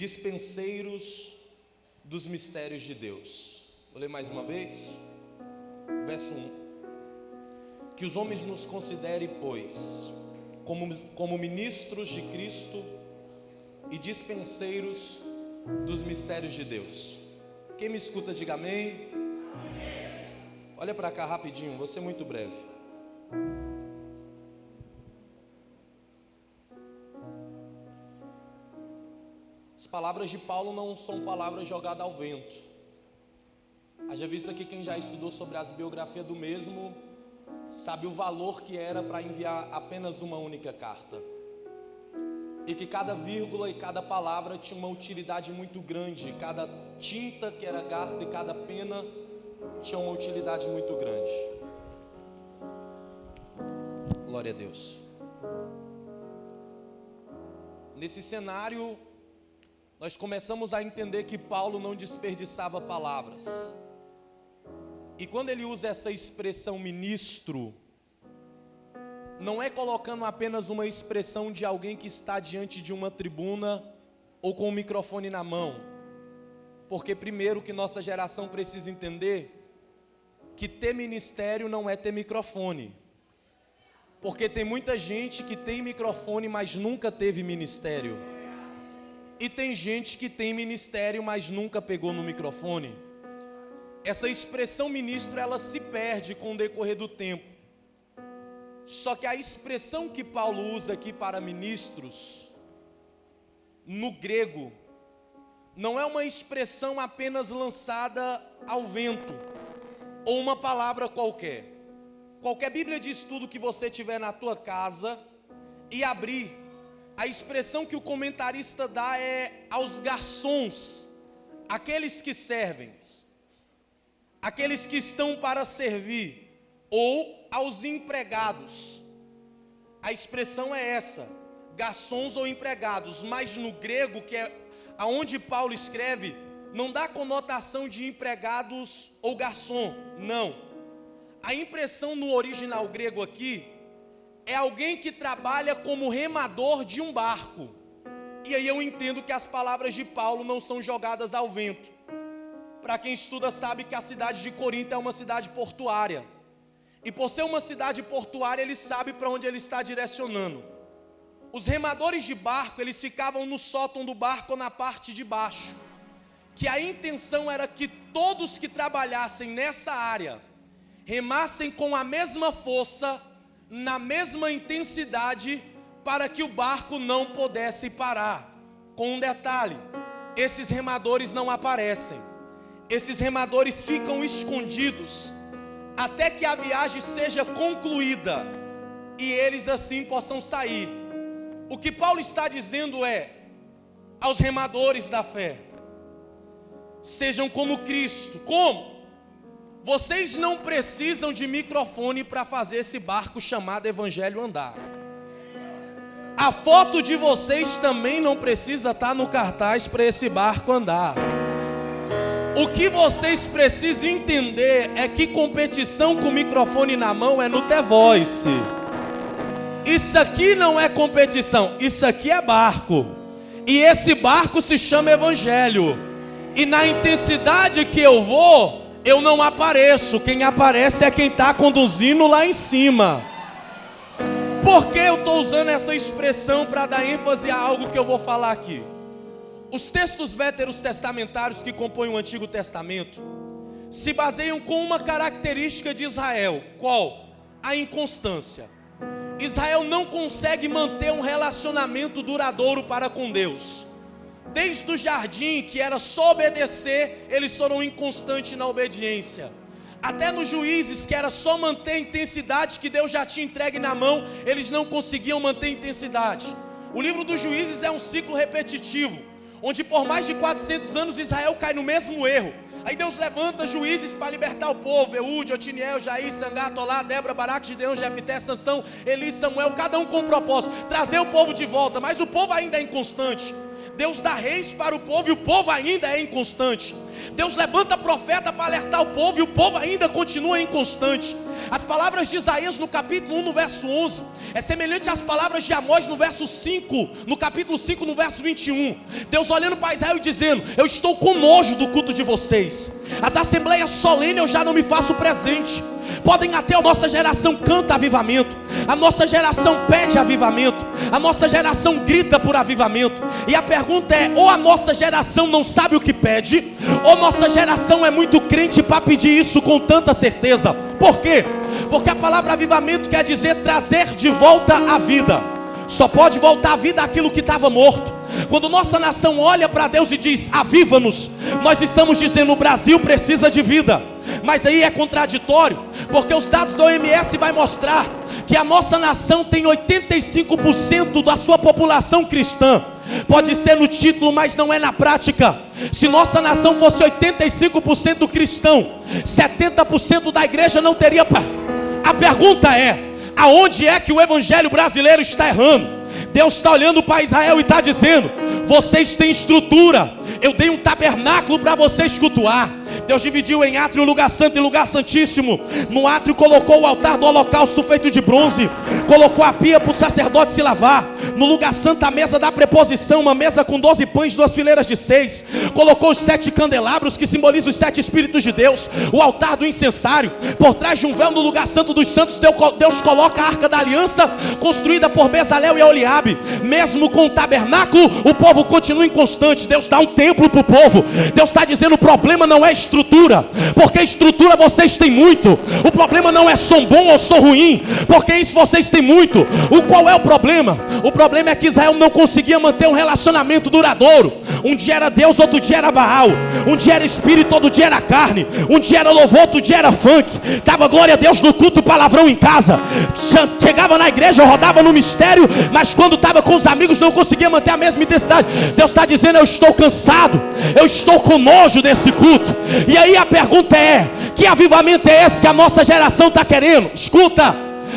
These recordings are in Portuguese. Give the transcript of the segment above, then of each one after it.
dispenseiros dos mistérios de Deus. Vou ler mais uma vez, verso 1. Que os homens nos considerem, pois, como ministros de Cristo e dispenseiros dos mistérios de Deus. Quem me escuta, diga amém. Amém. Olha para cá rapidinho, vou ser muito breve. As palavras de Paulo não são palavras jogadas ao vento. Haja visto aqui quem já estudou sobre as biografias do mesmo, sabe o valor que era para enviar apenas uma única carta. E que cada vírgula e cada palavra tinha uma utilidade muito grande. Cada tinta que era gasta e cada pena tinha uma utilidade muito grande. Glória a Deus. Nesse cenário, nós começamos a entender que Paulo não desperdiçava palavras. E quando ele usa essa expressão ministro, não é colocando apenas uma expressão de alguém que está diante de uma tribuna ou com o microfone na mão. Porque primeiro que nossa geração precisa entender que ter ministério não é ter microfone. Porque tem muita gente que tem microfone, mas nunca teve ministério. E tem gente que tem ministério, mas nunca pegou no microfone. Essa expressão ministro, ela se perde com o decorrer do tempo. Só que a expressão que Paulo usa aqui para ministros, no grego, não é uma expressão apenas lançada ao vento, ou uma palavra qualquer. Qualquer Bíblia de estudo que você tiver na tua casa e abrir, a expressão que o comentarista dá é aos garçons, aqueles que servem, aqueles que estão para servir, ou aos empregados. A expressão é essa, garçons ou empregados, mas no grego, que é aonde Paulo escreve, não dá conotação de empregados ou garçom, não. A impressão no original grego aqui é alguém que trabalha como remador de um barco. E aí eu entendo que as palavras de Paulo não são jogadas ao vento. Para quem estuda sabe que a cidade de Corinto é uma cidade portuária. E por ser uma cidade portuária, ele sabe para onde ele está direcionando. Os remadores de barco, eles ficavam no sótão do barco ou na parte de baixo. Que a intenção era que todos que trabalhassem nessa área remassem com a mesma força, na mesma intensidade, para que o barco não pudesse parar. Com um detalhe, esses remadores não aparecem. Esses remadores ficam escondidos até que a viagem seja concluída e eles assim possam sair. O que Paulo está dizendo é aos remadores da fé: sejam como Cristo. Como? Vocês não precisam de microfone para fazer esse barco chamado Evangelho andar. A foto de vocês também não precisa estar no cartaz para esse barco andar. O que vocês precisam entender é que competição com o microfone na mão é no The Voice. Isso aqui não é competição, isso aqui é barco. E esse barco se chama Evangelho. E na intensidade que eu vou, eu não apareço. Quem aparece é quem está conduzindo lá em cima. Por que eu estou usando essa expressão para dar ênfase a algo que eu vou falar aqui? Os textos veterotestamentários que compõem o Antigo Testamento se baseiam com uma característica de Israel. Qual? A inconstância. Israel não consegue manter um relacionamento duradouro para com Deus. Desde o jardim, que era só obedecer, eles foram inconstantes na obediência. Até nos Juízes, que era só manter a intensidade que Deus já tinha entregue na mão, eles não conseguiam manter a intensidade. O livro dos Juízes é um ciclo repetitivo, onde por mais de 400 anos Israel cai no mesmo erro. Aí Deus levanta juízes para libertar o povo: Eude, Otiniel, Jair, Sangá, Tolá, Débora, Baraque, Gideão, Jefité, Sansão, Eli, Samuel, cada um com um propósito: trazer o povo de volta. Mas o povo ainda é inconstante. Deus dá reis para o povo e o povo ainda é inconstante. Deus levanta profeta para alertar o povo e o povo ainda continua inconstante. As palavras de Isaías no capítulo 1, no verso 11, é semelhante às palavras de Amós no verso 5, no capítulo 5, no verso 21. Deus olhando para Israel e dizendo: eu estou com nojo do culto de vocês. As assembleias solenes eu já não me faço presente. Podem até a nossa geração canta avivamento, a nossa geração pede avivamento, a nossa geração grita por avivamento. E a pergunta é: ou a nossa geração não sabe o que pede, ou nossa geração é muito crente para pedir isso com tanta certeza. Por quê? Porque a palavra avivamento quer dizer trazer de volta a vida. Só pode voltar à vida aquilo que estava morto. Quando nossa nação olha para Deus e diz: aviva-nos, nós estamos dizendo: o Brasil precisa de vida. Mas aí é contraditório, porque os dados da OMS vai mostrar que a nossa nação tem 85% da sua população cristã. Pode ser no título, mas não é na prática. Se nossa nação fosse 85% cristão, 70% da igreja não teria. A pergunta é: aonde é que o evangelho brasileiro está errando? Deus está olhando para Israel e está dizendo: vocês têm estrutura, eu dei um tabernáculo para vocês cultuar. Deus dividiu em átrio, lugar santo e lugar santíssimo. No átrio colocou o altar do holocausto feito de bronze, colocou a pia para o sacerdote se lavar. No lugar santo a mesa da preposição, uma mesa com 12 pães, 2 fileiras de 6. Colocou os 7 candelabros que simbolizam os 7 Espíritos de Deus. O altar do incensário. Por trás de um véu no lugar santo dos santos, Deus coloca a arca da aliança, construída por Bezalel e Oliabe. Mesmo com o tabernáculo, o povo continua inconstante. Deus dá um templo para o povo. Deus está dizendo: o problema não é estrutura, porque estrutura vocês têm muito. O problema não é som bom ou som ruim, porque isso vocês têm muito. Qual é o problema? O problema é que Israel não conseguia manter um relacionamento duradouro. Um dia era Deus, outro dia era Baal. Um dia era espírito, outro dia era carne. Um dia era louvor, outro dia era funk. Dava glória a Deus no culto, palavrão em casa. Chegava na igreja, rodava no mistério, mas quando estava com os amigos não conseguia manter a mesma intensidade. Deus está dizendo: eu estou cansado, eu estou com nojo desse culto. E aí a pergunta é: que avivamento é esse que a nossa geração está querendo? Escuta,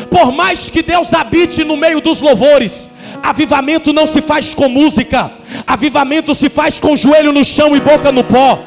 por mais que Deus habite no meio dos louvores, avivamento não se faz com música. Avivamento se faz com joelho no chão e boca no pó.